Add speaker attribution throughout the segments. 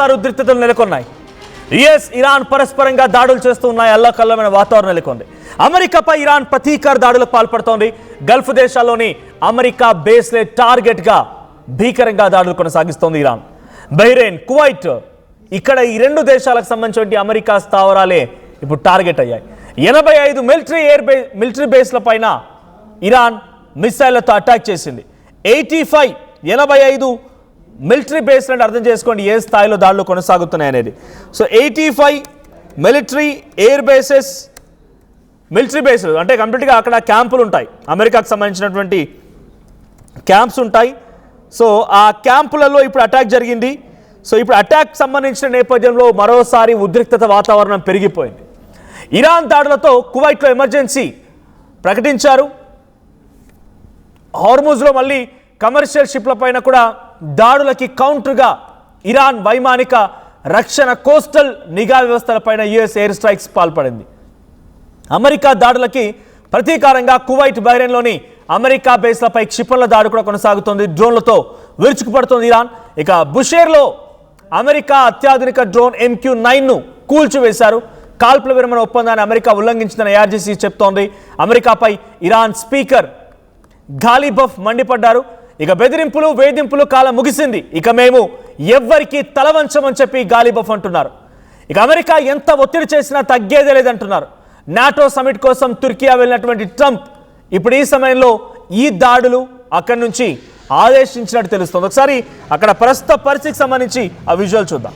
Speaker 1: మరోసారి ఉద్రిక్తతలు నెలకొన్నాయి. యుఎస్ ఇరాన్ పరస్పరంగా దాడులు చేస్తూ ఉన్నాయి. అల్లకల్లమైన వాతావరణం నెలకొంది. అమెరికాపై ఇరాన్ ప్రతీకార దాడులకు పాల్పడుతోంది. గల్ఫ్ దేశాల్లోని అమెరికా బేస్లే టార్గెట్గా భీకరంగా దాడులు కొనసాగిస్తోంది ఇరాన్. బహ్రెయిన్, కువైట్, ఇక్కడ ఈ రెండు దేశాలకు సంబంధించిన అమెరికా స్థావరాలే ఇప్పుడు టార్గెట్ అయ్యాయి. 85 మిలిటరీ బేస్ల పైన ఇరాన్ మిసైళ్లతో అటాక్ చేసింది. 85 మిలిటరీ బేస్ అంటే అర్థం చేసుకోండి ఏ స్థాయిలో దాడులు కొనసాగుతున్నాయి అనేది. So 85 military air bases, military బేస్లు అంటే కంప్లీట్గా అక్కడ క్యాంపులు ఉంటాయి. అమెరికాకు సంబంధించినటువంటి క్యాంప్స్ ఉంటాయి. సో ఆ క్యాంపులలో ఇప్పుడు అటాక్ జరిగింది. సో ఇప్పుడు అటాక్ సంబంధించిన నేపథ్యంలో మరోసారి ఉద్రిక్తత వాతావరణం పెరిగిపోయింది. ఇరాన్ దాడులతో కువైట్లో ఎమర్జెన్సీ ప్రకటించారు. హార్ముజ్లో మళ్ళీ కమర్షియల్ షిప్ల పైన కూడా దాడులకి కౌంటర్గా ఇరాన్ వైమానిక రక్షణ కోస్టల్ నిఘా వ్యవస్థలపైన యుఎస్ ఎయిర్ స్ట్రైక్స్ పాల్పడింది. అమెరికా దాడులకి ప్రతీకారంగా కువైట్, బహ్రెయిన్లోని అమెరికా బేస్లపై క్షిపణుల దాడి కూడా కొనసాగుతోంది. డ్రోన్లతో విరుచుకుపడుతోంది ఇరాన్. ఇక బుషేర్లో అమెరికా అత్యాధునిక డ్రోన్ MQ-9ను కూల్చివేశారు. కాల్పుల విరమణ ఒప్పందాన్ని అమెరికా ఉల్లంఘించిందని IRGC చెప్తోంది. అమెరికాపై ఇరాన్ స్పీకర్ గాలిబఫ్ మండిపడ్డారు. ఇక బెదిరింపులు, వేధింపులు కాలం ముగిసింది, ఇక మేము ఎవ్వరికి తలవంచమని చెప్పి గాలిబఫ్ అంటున్నారు. ఇక అమెరికా ఎంత ఒత్తిడి చేసినా తగ్గేదే లేదంటున్నారు. నాటో సమిట్ కోసం తుర్కియా వెళ్ళినటువంటి ట్రంప్ ఇప్పుడు ఈ సమయంలో ఈ దాడులు అక్కడి నుంచి ఆదేశించినట్టు తెలుస్తుంది. ఒకసారి అక్కడ ప్రస్తుత పరిస్థితికి సంబంధించి ఆ విజువల్ చూద్దాం.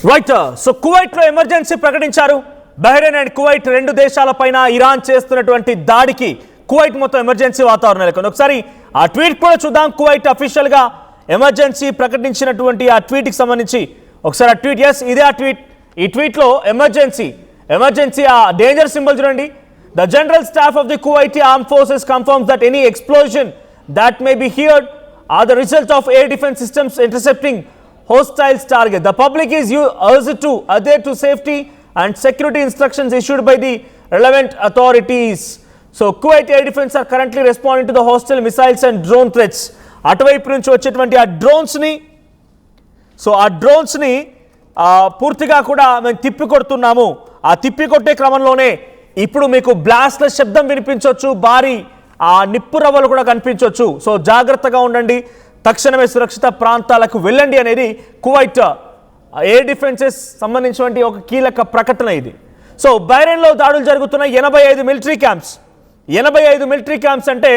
Speaker 1: రైట్. సో కువైట్లో ఎమర్జెన్సీ ప్రకటించారు. బహ్రెయిన్ అండ్ కువైట్ రెండు దేశాలపైన ఇరాన్ చేస్తున్నటువంటి దాడికి కువైట్ మొత్తం ఎమర్జెన్సీ వాతావరణం నెలకొంది. ఒకసారి ఆ ట్వీట్ కూడా చూద్దాం. కువైట్ అఫీషియల్గా ఎమర్జెన్సీ ప్రకటించినటువంటి ఆ ట్వీట్కి సంబంధించి ఒకసారి ఆ ట్వీట్. ఎస్, ఇదే ఆ ట్వీట్. ఈ ట్వీట్లో ఎమర్జెన్సీ ఆ డేంజర్ సింబల్ చూడండి. The general staff of the Kuwaiti arm forces confirms that any explosion that may be heard are the result of air defence systems intercepting hostiles target. The public is urged to adhere to safety and security instructions issued by the relevant authorities. So Kuwait Air Defense are currently responding to the hostile missiles and drone threats. అటువైపు నుంచి వచ్చేటువంటి ఆ డ్రోన్స్ని పూర్తిగా కూడా మేము తిప్పికొడుతున్నాము. ఆ తిప్పికొట్టే క్రమంలోనే ఇప్పుడు మీకు బ్లాస్ట్ల శబ్దం వినిపించవచ్చు, భారీ ఆ నిప్పు రవ్వలు కూడా కనిపించవచ్చు. సో జాగ్రత్తగా ఉండండి, తక్షణమే సురక్షిత ప్రాంతాలకు వెళ్ళండి అనేది కువైట్ ఎయిర్ డిఫెన్సెస్ సంబంధించినటువంటి ఒక కీలక ప్రకటన ఇది. సో బహ్రెయిన్లో దాడులు జరుగుతున్న 85 మిలిటరీ క్యాంప్స్ అంటే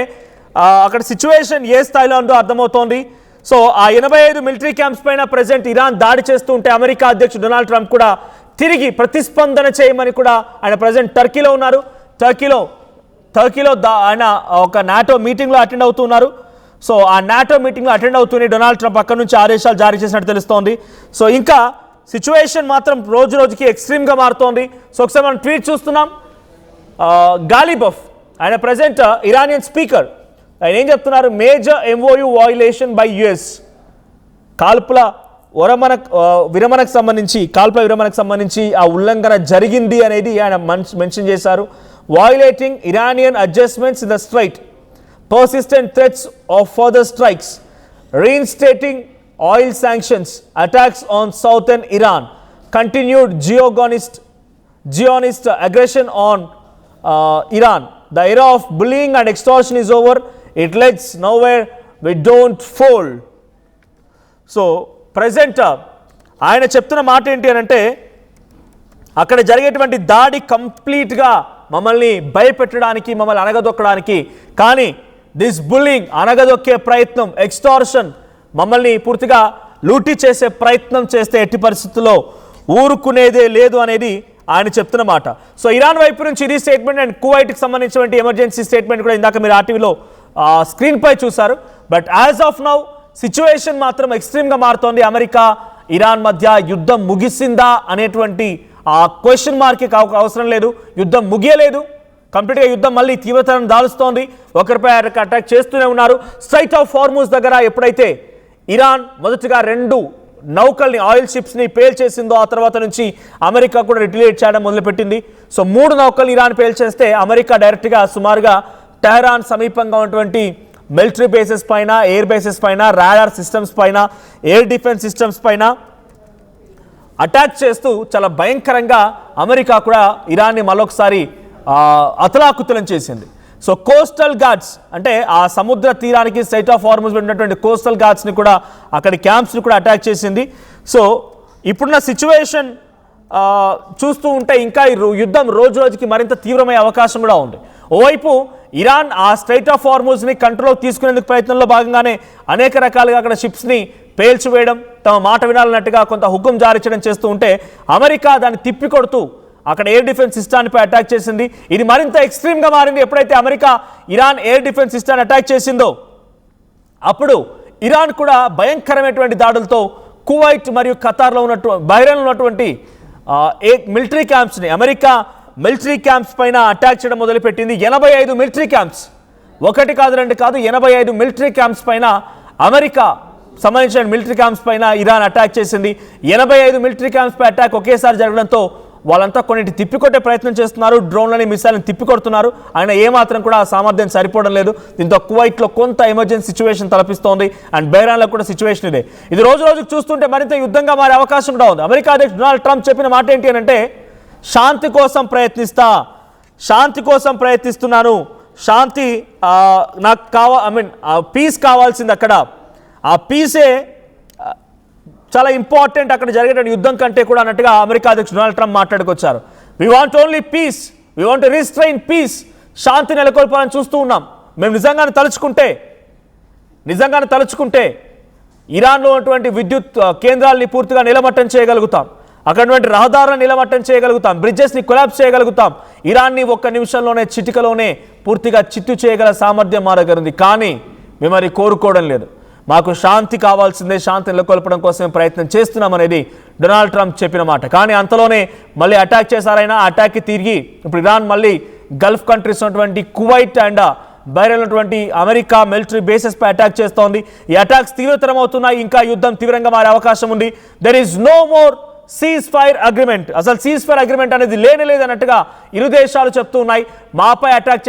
Speaker 1: అక్కడ సిచ్యువేషన్ ఏ స్థాయిలో ఉందో అర్థమవుతోంది. సో ఆ 85 మిలిటరీ క్యాంప్స్ పైన ప్రెసిడెంట్ ఇరాన్ దాడి చేస్తూ ఉంటే అమెరికా అధ్యక్షుడు డొనాల్డ్ ట్రంప్ కూడా తిరిగి ప్రతిస్పందన చేయమని కూడా ఆయన ప్రెసిడెంట్ టర్కీలో ఉన్నారు. టర్కీలో ఆయన ఒక నాటో మీటింగ్లో అటెండ్ అవుతున్నారు. సో ఆ నాటో మీటింగ్లో అటెండ్ అవుతూనే డొనాల్డ్ ట్రంప్ అక్కడి నుంచి ఆదేశాలు జారీ చేసినట్టు తెలుస్తోంది. సో ఇంకా సిచ్యువేషన్ మాత్రం రోజు రోజుకి ఎక్స్ట్రీమ్గా మారుతోంది. సో ఒకసారి మనం ట్వీట్ చూస్తున్నాం. గాలిబఫ్ ఆయన ప్రెసిడెంట్ ఇరానియన్ స్పీకర్ ఆయన ఏం చెప్తున్నారు? Major MOU violation by US. కాల్పుల విరమణకు సంబంధించి ఆ ఉల్లంఘన జరిగింది అనేది ఆయన మెన్షన్ చేశారు. Violating Iranian adjustments in the strait, persistent threats of further strikes, reinstating oil sanctions, attacks on southern Iran, continued Zionist aggression on Iran. The era of bullying and extortion is over. It leads nowhere. We don't fold. So, present ఆయన చెప్తున్న మాట ఏంటి అని అంటే అక్కడ జరిగేటువంటి దాడి కంప్లీట్గా మమ్మల్ని భయపెట్టడానికి, మమ్మల్ని అనగదొక్కడానికి, కానీ దిస్ బుల్లింగ్, అనగదొక్కే ప్రయత్నం, ఎక్స్టార్షన్, మమ్మల్ని పూర్తిగా లూటీ చేసే ప్రయత్నం చేస్తే ఎట్టి పరిస్థితుల్లో ఊరుకునేదే లేదు అనేది ఆయన చెప్తున్న మాట. సో ఇరాన్ వైపు నుంచి ఇది స్టేట్మెంట్. అండ్ కువైట్కి సంబంధించినటువంటి ఎమర్జెన్సీ స్టేట్మెంట్ కూడా ఇందాక మీరు ఆర్టీవీలో స్క్రీన్ పై చూశారు. But as of now situation మాత్రం ఎక్స్ట్రీమ్గా మారుతోంది. అమెరికా ఇరాన్ మధ్య యుద్ధం ముగిసిందా అనేటువంటి ఆ క్వశ్చన్ మార్క్కి అవసరం లేదు. యుద్ధం ముగియలేదు, కంప్లీట్గా యుద్ధం మళ్ళీ తీవ్రతరం దాలుస్తోంది. ఒకరిపై అటాక్ చేస్తూనే ఉన్నారు. స్ట్రైట్ ఆఫ్ హార్మూజ్ దగ్గర ఎప్పుడైతే ఇరాన్ మొదటగా 2 నౌకల్ని, ఆయిల్ షిప్స్ని పేల్చేసిందో ఆ తర్వాత నుంచి అమెరికా కూడా రిటిలియేట్ చేయడం మొదలుపెట్టింది. సో 3 నౌకలు ఇరాన్ పేల్చేస్తే అమెరికా డైరెక్ట్గా సుమారుగా టెహరాన్ సమీపంగా ఉన్నటువంటి మిలిటరీ బేసెస్ పైన, ఎయిర్ బేసెస్ పైన, రాడార్ సిస్టమ్స్ పైన, ఎయిర్ డిఫెన్స్ సిస్టమ్స్ పైన అటాక్ చేస్తూ చాలా భయంకరంగా అమెరికా కూడా ఇరాన్ని మరొకసారి అతలాకుతలం చేసింది. సో కోస్టల్ గార్డ్స్ అంటే ఆ సముద్ర తీరానికి స్ట్రైట్ ఆఫ్ హార్మూజ్ ఉన్నటువంటి కోస్టల్ గార్డ్స్ని కూడా అక్కడి క్యాంప్స్ని కూడా అటాక్ చేసింది. సో ఇప్పుడున్న సిచ్యువేషన్ చూస్తూ ఉంటే ఇంకా యుద్ధం రోజు రోజుకి మరింత తీవ్రమయ్యే అవకాశం కూడా ఉంది. ఓవైపు ఇరాన్ ఆ స్ట్రైట్ ఆఫ్ హార్మూజ్ని కంట్రోల్ తీసుకునేందుకు ప్రయత్నంలో భాగంగానే అనేక రకాలుగా అక్కడ షిప్స్ని పేల్చివేయడం, తమ మాట వినాలన్నట్టుగా కొంత హుకుం జారీ చేయడం చేస్తూ ఉంటే అమెరికా దాన్ని తిప్పికొడుతూ అక్కడ ఎయిర్ డిఫెన్స్ సిస్టాన్పై అటాక్ చేసింది. ఇది మరింత ఎక్స్ట్రీమ్గా మారింది. ఎప్పుడైతే అమెరికా ఇరాన్ ఎయిర్ డిఫెన్స్ సిస్టాన్ని అటాక్ చేసిందో అప్పుడు ఇరాన్ కూడా భయంకరమైనటువంటి దాడులతో కువైట్ మరియు ఖతార్లో బహ్రెయిన్లో ఉన్నటువంటి మిలిటరీ క్యాంప్స్ని, అమెరికా మిలిటరీ క్యాంప్స్ పైన అటాక్ చేయడం మొదలుపెట్టింది. 85 మిలిటరీ క్యాంప్స్, 1 కాదు 2 కాదు, 85 మిలిటరీ క్యాంప్స్ పైన అమెరికా సంబంధించిన మిలిటరీ క్యాంప్స్ పైన ఇరాన్ అటాక్ చేసింది. 85 మిలిటరీ క్యాంప్స్ పై అటాక్ ఒకేసారి జరగడంతో వాళ్ళంతా కొన్నిటి తిప్పికొట్టే ప్రయత్నం చేస్తున్నారు, డ్రోన్లని, మిసైల్ని తిప్పికొడుతున్నారు. ఆయన ఏమాత్రం కూడా ఆ సామర్థ్యం సరిపోవడం లేదు. దీంతో కువైట్లో కొంత ఎమర్జెన్సీ సిచ్యువేషన్ తలపిస్తోంది. అండ్ బహ్రెయిన్లో కూడా సిచ్యువేషన్ ఇదే. ఇది రోజు రోజుకు చూస్తుంటే మరింత యుద్ధంగా మారే అవకాశం కూడా ఉంది. అమెరికా అధ్యక్షుడు డొనాల్డ్ ట్రంప్ చెప్పిన మాట ఏంటి అని అంటే, శాంతి కోసం ప్రయత్నిస్తున్నాను, శాంతి నాకు పీస్ కావాల్సింది. అక్కడ ఆ పీసే చాలా ఇంపార్టెంట్ అక్కడ జరిగేటువంటి యుద్ధం కంటే కూడా అన్నట్టుగా అమెరికా అధ్యక్షుడు డొనాల్డ్ ట్రంప్ మాట్లాడుకొచ్చారు. We want only peace, we want to restrain peace, శాంతి నెలకొల్పాలని చూస్తూ ఉన్నాం. మేము నిజంగానే తలుచుకుంటే ఇరాన్లో ఉన్నటువంటి విద్యుత్ కేంద్రాలని పూర్తిగా నిలమట్టం చేయగలుగుతాం, అక్కడటువంటి రహదారులను నిలమట్టం చేయగలుగుతాం, బ్రిడ్జెస్ని కొలాప్స్ చేయగలుగుతాం, ఇరాన్ని 1 నిమిషంలోనే, చిటికలోనే పూర్తిగా చిత్తు చేయగల సామర్థ్యం మా దగ్గర ఉంది. కానీ మేము అది కోరుకోవడం లేదు. మాకు శాంతి కావాల్సిందే, శాంతి నెలకొల్పడం కోసం ప్రయత్నం చేస్తున్నామనేది డొనాల్డ్ ట్రంప్ చెప్పిన మాట. కానీ అంతలోనే మళ్ళీ అటాక్ చేశారైనా అటాక్కి తిరిగి ఇప్పుడు ఇరాన్ మళ్ళీ గల్ఫ్ కంట్రీస్ ఉన్నటువంటి కువైట్ అండ్ బహ్రెయిన్ ఉన్నటువంటి అమెరికా మిలిటరీ బేసెస్ పై అటాక్ చేస్తోంది. ఈ అటాక్స్ తీవ్రతరం అవుతున్నాయి. ఇంకా యుద్ధం తీవ్రంగా మారే అవకాశం ఉంది. There is no more ceasefire agreement. అసలు సీజ్ ఫైర్ అగ్రిమెంట్ అనేది లేనట్టుగా ఇరు దేశాలు చెప్తూ ఉన్నాయి. మాపై అటాక్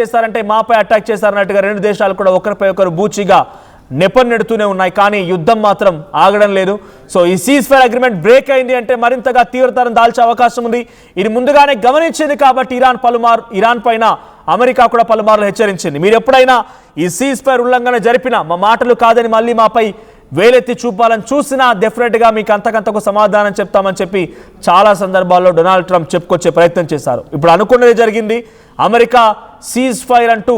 Speaker 1: చేశారన్నట్టుగా 2 దేశాలు కూడా ఒకరిపై ఒకరు బూచిగా నెపన్నెడుతూనే ఉన్నాయి. కానీ యుద్ధం మాత్రం ఆగడం లేదు. సో ఈ సీజ్ ఫైర్ అగ్రిమెంట్ బ్రేక్ అయింది అంటే మరింతగా తీవ్రతరం దాల్చే అవకాశం ఉంది. ఇది ముందుగానే గమనించింది కాబట్టి ఇరాన్ పైన అమెరికా కూడా పలుమార్లు హెచ్చరించింది. మీరు ఎప్పుడైనా ఈ సీజ్ ఫైర్ ఉల్లంఘన జరిపినా, మా మాటలు కాదని మళ్ళీ మాపై వేలెత్తి చూపాలని చూసినా డెఫినెట్గా మీకు అంతకంతకు సమాధానం చెప్తామని చెప్పి చాలా సందర్భాల్లో డొనాల్డ్ ట్రంప్ చెప్పుకొచ్చే ప్రయత్నం చేశారు. ఇప్పుడు అనుకున్నది జరిగింది. అమెరికా సీజ్ ఫైర్ అంటూ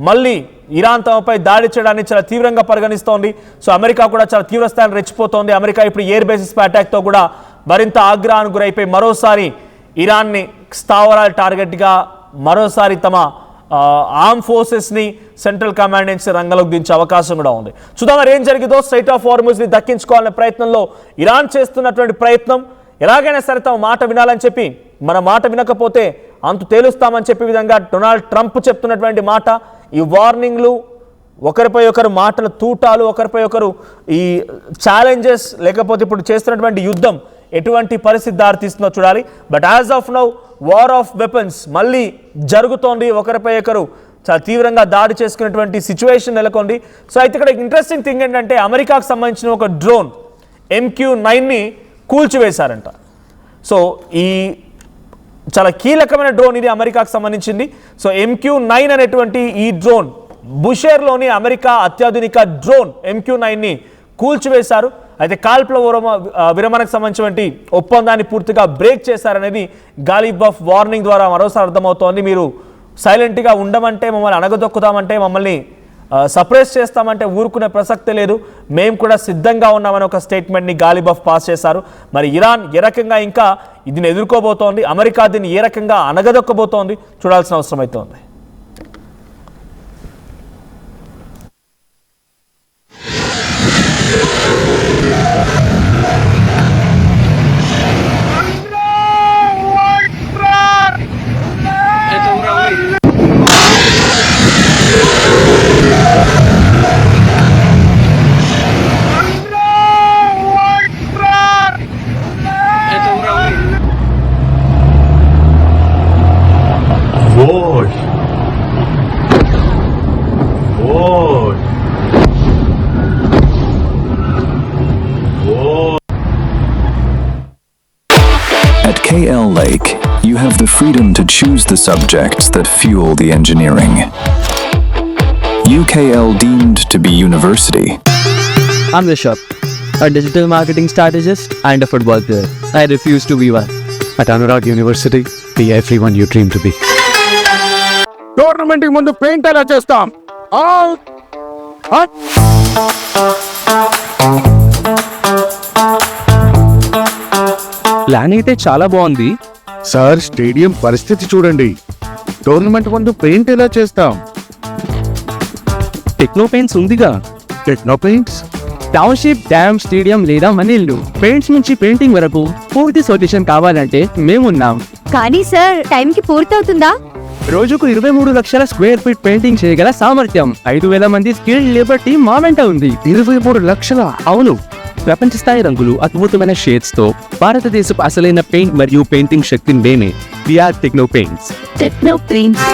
Speaker 1: మళ్ళీ ఇరాన్ తమపై దాడి చేయడాన్ని చాలా తీవ్రంగా పరిగణిస్తోంది. సో అమెరికా కూడా చాలా తీవ్ర స్థాయిలో రెచ్చిపోతోంది. అమెరికా ఇప్పుడు ఎయిర్ బేసిస్ పై అటాక్తో కూడా మరింత ఆగ్రహానికి గురైపోయి మరోసారి ఇరాన్ని స్థావరాల టార్గెట్గా మరోసారి తమ ఆర్మ్ ఫోర్సెస్ని, సెంట్రల్ కమాండ్ నుంచి రంగంలోకి దించే అవకాశం కూడా ఉంది. చూద్దాం మరి ఏం జరిగిందో. స్ట్రైట్ ఆఫ్ హార్మూజ్ని దక్కించుకోవాలనే ప్రయత్నంలో ఇరాన్ చేస్తున్నటువంటి ప్రయత్నం, ఎలాగైనా సరే తమ మాట వినాలని చెప్పి, మన మాట వినకపోతే అంతు తేలుస్తామని చెప్పే విధంగా డొనాల్డ్ ట్రంప్ చెప్తున్నటువంటి మాట, ఈ వార్నింగ్లు, ఒకరిపై ఒకరు మాటల తూటాలు, ఒకరిపై ఒకరు ఈ ఛాలెంజెస్, లేకపోతే ఇప్పుడు చేస్తున్నటువంటి యుద్ధం ఎటువంటి పరిస్థితి దారితీస్తుందో చూడాలి. But as of now war of weapons మళ్ళీ జరుగుతోంది. ఒకరిపై ఒకరు చాలా తీవ్రంగా దాడి చేసుకునేటువంటి సిచ్యువేషన్ నెలకొంది. సో అయితే ఇక్కడ ఇంట్రెస్టింగ్ థింగ్ ఏంటంటే, అమెరికాకు సంబంధించిన ఒక డ్రోన్ MQ-9ని కూల్చివేశారంట. సో ఈ చాలా కీలకమైన డ్రోన్ ఇది, అమెరికాకు సంబంధించింది. సో MQ-9 అనేటువంటి ఈ డ్రోన్ బుషేర్లోని అమెరికా అత్యాధునిక డ్రోన్ MQ-9ని కూల్చివేశారు. అయితే కాల్పుల విరమణకు సంబంధించినటువంటి ఒప్పందాన్ని పూర్తిగా బ్రేక్ చేశారనేది గాలిబఫ్ వార్నింగ్ ద్వారా మరోసారి అర్థమవుతోంది. మీరు సైలెంట్గా ఉండమంటే, మమ్మల్ని అణగదొక్కుతామంటే, మమ్మల్ని సప్రెస్ చేస్తామంటే ఊరుకునే ప్రసక్తే లేదు, మేము కూడా సిద్ధంగా ఉన్నామని ఒక స్టేట్మెంట్ని గాలిబఫ్ పాస్ చేశారు. మరి ఇరాన్ ఏ రకంగా ఇంకా దీన్ని ఎదుర్కోబోతోంది, అమెరికా దీన్ని ఏ రకంగా అణగదొక్కబోతోంది చూడాల్సిన అవసరం అయితే ఉంది.
Speaker 2: At KL Lake, you have the freedom to choose the subjects that fuel the engineering. UKL deemed to be university.
Speaker 3: I'm Rishabh, a digital marketing strategist and a football player. I refuse to be one.
Speaker 4: At Anurag University, be everyone you dream to be.
Speaker 5: Tournament ముందు paint ఎలా చేస్తాం?
Speaker 3: Plan అయితే చాలా బాగుంది.
Speaker 5: Sir, stadium పరిస్థితి చూడండి. Tournament ముందు paint ఎలా చేస్తాం?
Speaker 3: టెక్నో పెయింట్స్ ఉందిగా.
Speaker 5: Techno paints,
Speaker 3: township, dam, stadium లేదా మనీళ్ళు, పెయింట్స్ నుంచి పెయింటింగ్ వరకు పూర్తి సొల్యూషన్ కావాలంటే మేమున్నాం.
Speaker 6: కానీ సార్, టైంకి పూర్తవుతుందా?
Speaker 3: రోజుకు 23 లక్షల స్క్వేర్ ఫీట్ పెయింటింగ్ చేయగల సామర్థ్యం, 5,000 మంది స్కిల్డ్ లేబర్ టీమ్ మా వెంట ఉంది.
Speaker 5: 23 లక్షల?
Speaker 3: అవును, ప్రపంచ స్థాయి రంగులు, అద్భుతమైన షేడ్స్ తో భారతదేశపు అసలైన పెయింట్ మరియు పెయింటింగ్ శక్తిని మేమే. We are techno paints.
Speaker 6: Techno paints.